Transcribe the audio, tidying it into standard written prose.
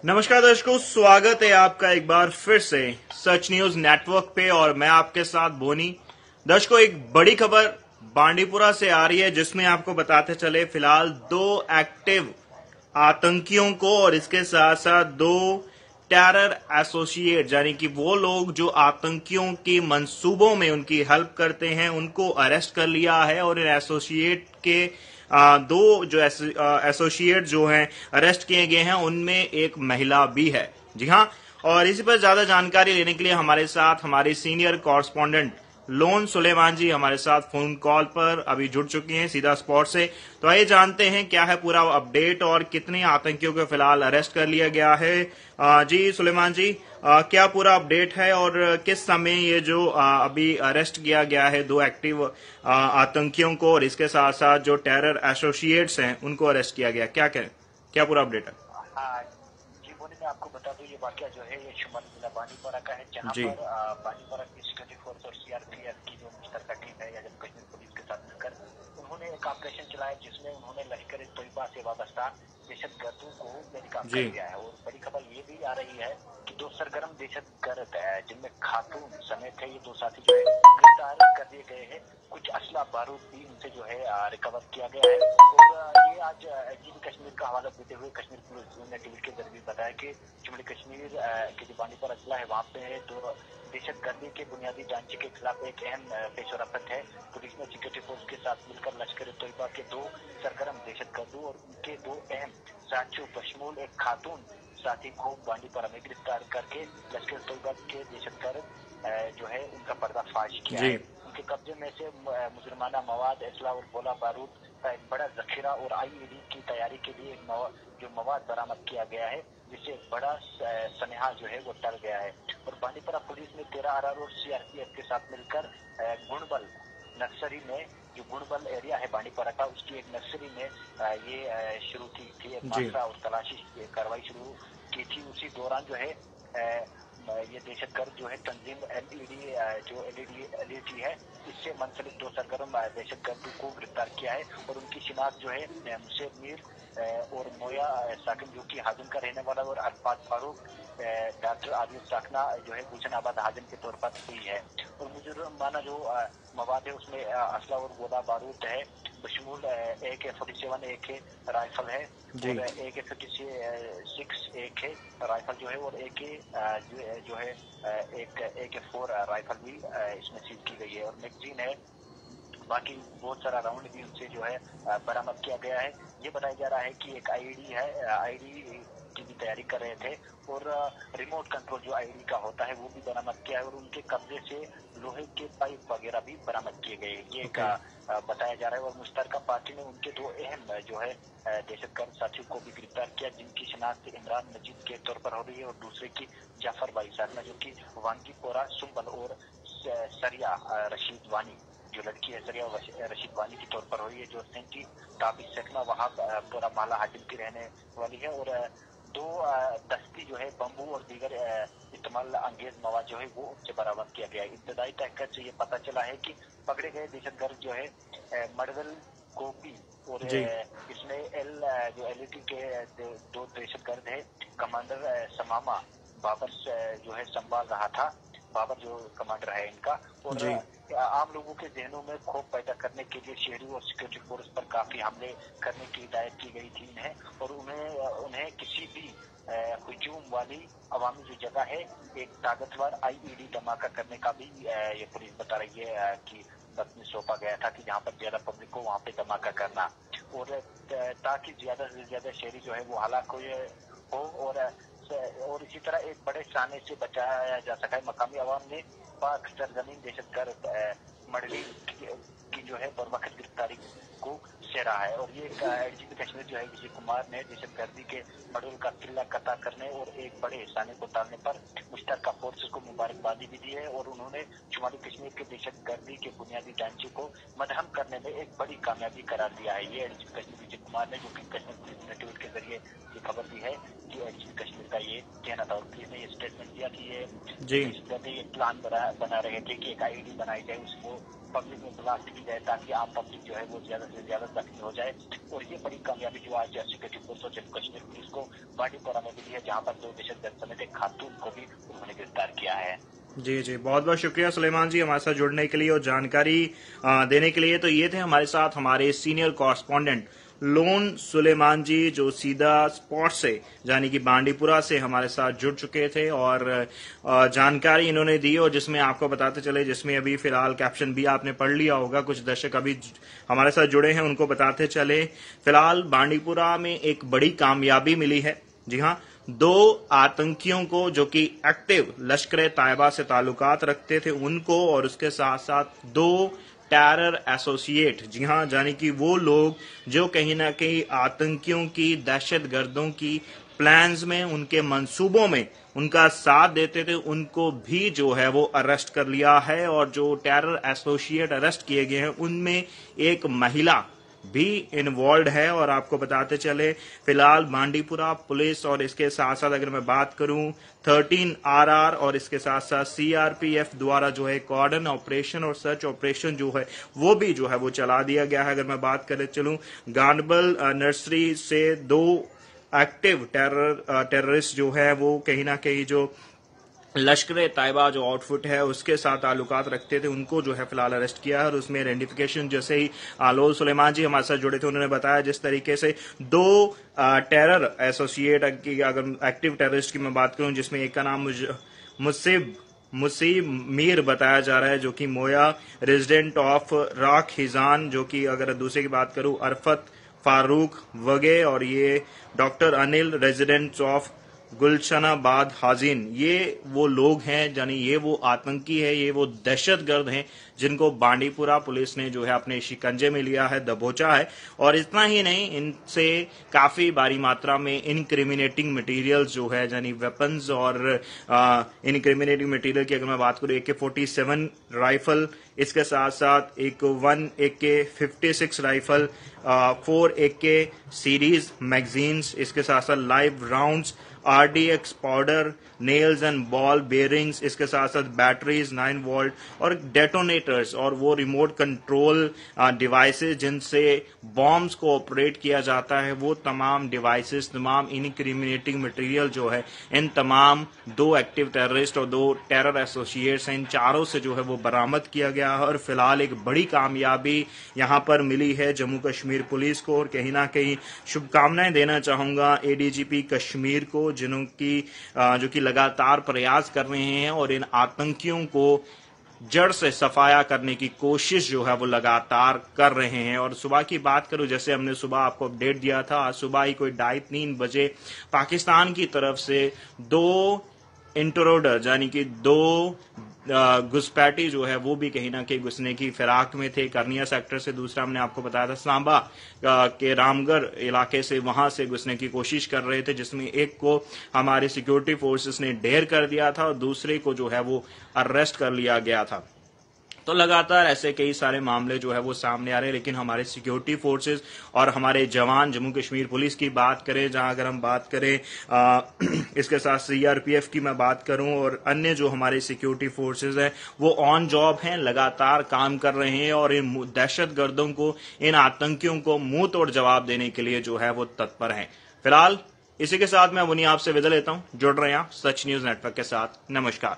नमस्कार दर्शकों, स्वागत है आपका एक बार फिर से सच न्यूज नेटवर्क पे और मैं आपके साथ बोनी। दर्शकों, एक बड़ी खबर बांडीपुरा से आ रही है जिसमें आपको बताते चले फिलहाल 2 एक्टिव आतंकियों को और इसके साथ साथ 2 टेरर एसोसिएट यानी कि वो लोग जो आतंकियों की मंसूबों में उनकी हेल्प करते हैं उनको अरेस्ट कर लिया है। और इन एसोसिएट के 2 जो एसोसिएट जो हैं अरेस्ट किए गए हैं उनमें एक महिला भी है। जी हाँ, और इसी पर ज्यादा जानकारी लेने के लिए हमारे साथ हमारे सीनियर कॉरेस्पॉन्डेंट लोन सुलेमान जी हमारे साथ फोन कॉल पर अभी जुड़ चुकी हैं सीधा स्पॉट से। तो आइए जानते हैं क्या है पूरा अपडेट और कितने आतंकियों को फिलहाल अरेस्ट कर लिया गया है। जी सुलेमान जी, क्या पूरा अपडेट है और किस समय ये जो अभी अरेस्ट किया गया है 2 एक्टिव आतंकियों को और इसके साथ साथ जो टेरर एसोसिएट्स हैं उनको अरेस्ट किया गया, क्या पूरा अपडेट है? हाँ जी, बोले मैं आपको बता दूं, ये वाकया जो है ये शुमाली जिला बांडीपुरा का है, जहां जी पर बांडीपुरा की सिक्योरिटी फोर्स और सीआरपीएफ की जो मुश्तरका टीम है या जम्मू कश्मीर पुलिस के साथ मिलकर उन्होंने एक ऑपरेशन चलाया जिसमें उन्होंने लश्कर ए तोयबा से वाबस्ता दहशतगर्दों को बेनकाब जी कर दिया है। और बड़ी खबर ये भी आ रही है कि 2 सरगर्म दहशतगर्द जिनमें खातून समेत है, ये 2 साथी जो है गिरफ्तार कर दिए गए हैं। कुछ असला बारूद भी उनसे जो है रिकवर किया गया है। और ये आज एजीपी कश्मीर का हवाला देते हुए कश्मीर पुलिस ने टीवी के जरिए बताया कि जम्मू कश्मीर के जो बांडीपुरा जिला है वहाँ पे 2 दहशतगर्दी के बुनियादी ढांचे के खिलाफ एक अहम पेशरफत है। पुलिस ने सिक्योरिटी फोर्स के साथ मिलकर लश्कर ए तोयबा के 2 सरगर्म दहशतगर्दों और उनके 2 अहम साथियों बशमूल एक खातून साथी को बांडीपुरा में गिरफ्तार करके लश्कर ए तोयबा के दहशतगर्द जो है उनका पर्दाफाश किया जी है। उनके कब्जे में से मुजरमाना मवाद, असला और गोला बारूद का एक बड़ा जखीरा और आईईडी की तैयारी के लिए जो मवाद बरामद किया गया है, जिससे एक बड़ा सनेहा जो है वो टल गया है। और बांडीपुरा पुलिस ने 13 आरआर और सीआरपीएफ के साथ मिलकर गुणबल नर्सरी में, जो गुणबल एरिया है बांडीपुरा का, उसकी एक नर्सरी में ये शुरू की थी एक जी मात्रा और तलाशी कार्रवाई शुरू की थी। उसी दौरान जो है ये दहशतगर्द जो है तंजीम एलईडी जो एलईडी है, इससे मंसलिक 2 सरगर्म दहशतगर्दों को गिरफ्तार किया है। और उनकी शिनाख्त जो है मुसेब मीर और मोया साकिन जो कि हाजिम का रहने वाला और अरफात फारूक डॉक्टर आदिल साकना जो है हुसैनाबाद हाजिम के तौर पर हुई है। और मुजरमाना जो मवाद है उसमें असला और गोला बारूद है बशमूल AK-47 AK राइफल है जी और AK-56 AK राइफल जो है और AK जो है एक AK-4 राइफल भी इसमें सीज की गई है और मैगजीन है। बाकी बहुत सारा राउंड भी उनसे जो है बरामद किया गया है। ये बताया जा रहा है कि एक आईडी है, आईडी की भी तैयारी कर रहे थे और रिमोट कंट्रोल जो आईडी का होता है वो भी बरामद किया है। और उनके कब्जे से लोहे के पाइप वगैरह भी बरामद किए गए, ये एक बताया जा रहा है। और मुश्तरका पार्टी ने उनके 2 अहम जो है दहशतगर्द साथियों को भी गिरफ्तार किया, जिनकी शिनाख्त इमरान मजीद के तौर पर हो रही है और दूसरे की जाफर भाई साधना जो की वांगीपोरा सुम्बल और सरिया रशीद वानी जो लड़की है सरिया रशीद वानी के तौर पर हुई है, जो सेंटी ताबिश सकना वहाँ पूरा माला हाजिम की रहने वाली है। और 2 दस्ती जो है बम्बू और दीगर इस्तेमाल अंगेज मवाद जो है वो उनसे बरामद किया गया है। इब्तदाई तहकीकात से ये पता चला है कि पकड़े गए दहशतगर्द जो है मडवल गोपी और जी इसमें जो एलईटी के 2 दहशतगर्द है, कमांडर समामा बाबर जो है संभाल रहा था, बाबर जो कमांडर है इनका। और जी आम लोगों के जहनों में खौफ पैदा करने के लिए शहरी और सिक्योरिटी फोर्स पर काफी हमले करने की हिदायत की गई थी इन्हें। और उन्हें किसी भी हुजूम वाली अवामी जो जगह है एक ताकतवर आईईडी धमाका करने का भी ये पुलिस बता रही है कि में सौंपा गया था कि जहाँ पर ज्यादा पब्लिक को वहाँ पे धमाका करना और ताकि ज्यादा से ज्यादा शहरी जो है वो हलाक हो और इसी तरह एक बड़े साने से बचाया जा सका है। मकामी आवाम ने पाक सरजमीन दहशतगर्द मडली की जो है बर वक्त गिरफ्तारी को सेरा है। और ये एडीजीपी कश्मीर जो है विजय कुमार ने दहशतगर्दी के मडल का किला कता करने और एक बड़े साने को टालने पर मुश्तरका फोर्सेस को मुबारकबादी भी दी है। और उन्होंने शुमाली कश्मीर के दहशतगर्दी के बुनियादी ढांचे को मदहम करने में एक बड़ी कामयाबी करार दिया है। ये एडीजीपी कश्मीर विजय कुमार ने, जो कि कश्मीर पुलिस ने ट्वीट के जरिए ये खबर दी है कि एडीजीपी कश्मीर का ये कहना था। और पुलिस ने ये स्टेटमेंट दिया कि ये जी एक प्लान बना रहे थे कि एक आईडी बनाई जाए, उसको पब्लिक में ब्लास्ट की जाए ताकि आम पब्लिक जो है वो ज्यादा से से ज्यादा जख्मी हो जाए। और ये बड़ी कामयाबी जो आज सिक्योरिटी फोर्स और जम्मू कश्मीर पुलिस को बांडीपोरा में मिली है, जहाँ पर 2 दहशतगर्द समेत एक खातून को भी उन्होंने गिरफ्तार किया है। जी जी, बहुत बहुत शुक्रिया सुलेमान जी हमारे साथ जुड़ने के लिए और जानकारी देने के लिए। तो ये थे हमारे साथ हमारे सीनियर कॉरेस्पॉन्डेंट लोन सुलेमान जी, जो सीधा स्पॉट से यानी कि बांडीपुरा से हमारे साथ जुड़ चुके थे और जानकारी इन्होंने दी, और जिसमें आपको बताते चले, जिसमें अभी फिलहाल कैप्शन भी आपने पढ़ लिया होगा, कुछ दर्शक अभी हमारे साथ जुड़े हैं उनको बताते चले। फिलहाल बांडीपुरा में एक बड़ी कामयाबी मिली है। जी हाँ, 2 आतंकियों को जो कि एक्टिव लश्कर तैयबा से ताल्लुकात रखते थे उनको, और उसके साथ साथ 2 टेरर एसोसिएट, जी हाँ, यानी कि वो लोग जो कहीं ना कहीं आतंकियों की, दहशतगर्दों की प्लान्स में, उनके मंसूबों में उनका साथ देते थे, उनको भी जो है वो अरेस्ट कर लिया है। और जो टेरर एसोसिएट अरेस्ट किए गए हैं उनमें एक महिला भी इन्वॉल्व है। और आपको बताते चले फिलहाल बांडीपुरा पुलिस और इसके साथ साथ अगर मैं बात करूं 13RR और इसके साथ साथ CRPF द्वारा जो है कॉर्डन ऑपरेशन और सर्च ऑपरेशन जो है वो भी जो है वो चला दिया गया है। अगर मैं बात करें चलूं गांडबल नर्सरी से 2 एक्टिव टेररिस्ट जो है वो कहीं ना कहीं जो लश्कर तैयबा जो आउटफिट है उसके साथ ताल्लुकात रखते थे, उनको जो है फिलहाल अरेस्ट किया है। और उसमें आइडेंटिफिकेशन जैसे ही लोन सुलेमान जी हमारे साथ जुड़े थे उन्होंने बताया, जिस तरीके से 2 टेरर एसोसिएट की, अगर एक्टिव टेररिस्ट की मैं बात करूं, जिसमें एक का नाम मुसीब मीर बताया जा रहा है, जो कि मोया रेजिडेंट ऑफ राख हिजान, जो कि अगर दूसरे की बात करूं अरफत फारूक वगे, और ये doctor Anil resident of Gulshanabad Hajin. ये वो लोग हैं, यानी ये वो आतंकी है, ये वो दहशतगर्द हैं जिनको बांडीपुरा पुलिस ने जो है अपने शिकंजे में लिया है, दबोचा है। और इतना ही नहीं, इनसे काफी भारी मात्रा में इनक्रिमिनेटिंग मटेरियल्स जो है, यानी वेपन्स और इनक्रिमिनेटिंग मटेरियल की अगर मैं बात करूं, AK-47 राइफल, इसके साथ साथ एक 1 AK-56 rifle, 4 AK series magazines, इसके साथ साथ live rounds, RDX powder, nails and ball bearings, इसके साथ साथ बैटरीज 9 वोल्ट और डेटोनेटर्स और वो रिमोट कंट्रोल डिवाइसेस जिनसे बॉम्ब्स को ऑपरेट किया जाता है, वो तमाम डिवाइसेस, तमाम इनक्रिमिनेटिंग मटेरियल जो है इन तमाम 2 एक्टिव टेररिस्ट और 2 टेरर एसोसिएट्स हैं, इन चारों से जो है वो बरामद किया गया है। और फिलहाल एक बड़ी कामयाबी यहां पर मिली है जम्मू कश्मीर पुलिस को, और कहीं ना कहीं शुभकामनाएं देना चाहूंगा ADGP कश्मीर को, जो कि लगातार प्रयास कर रहे हैं और इन आतंकियों को जड़ से सफाया करने की कोशिश जो है वो लगातार कर रहे हैं। और सुबह की बात करूं, जैसे हमने सुबह आपको अपडेट दिया था, आज सुबह ही कोई 2:30-3 बजे पाकिस्तान की तरफ से 2 इंट्रोडर यानी कि 2 घुसपैठी जो है वो भी कहीं ना कहीं घुसने की फिराक में थे, करनिया सेक्टर से। दूसरा हमने आपको बताया था सांबा के रामगढ़ इलाके से, वहां से घुसने की कोशिश कर रहे थे, जिसमें एक को हमारे सिक्योरिटी फोर्सेस ने ढेर कर दिया था और दूसरे को जो है वो अरेस्ट कर लिया गया था। तो लगातार ऐसे कई सारे मामले जो है वो सामने आ रहे हैं, लेकिन हमारे सिक्योरिटी फोर्सेस और हमारे जवान, जम्मू कश्मीर पुलिस की बात करें, जहां अगर हम बात करें इसके साथ CRPF की मैं बात करूं और अन्य जो हमारे सिक्योरिटी फोर्सेस हैं वो ऑन जॉब हैं, लगातार काम कर रहे हैं और इन दहशतगर्दों को, इन आतंकियों को मुंह तोड़ जवाब देने के लिए जो है वो तत्पर हैं। फिलहाल इसी के साथ मैं वनी आपसे विदा लेता हूं। जुड़ रहे हैं सच न्यूज नेटवर्क के साथ। नमस्कार।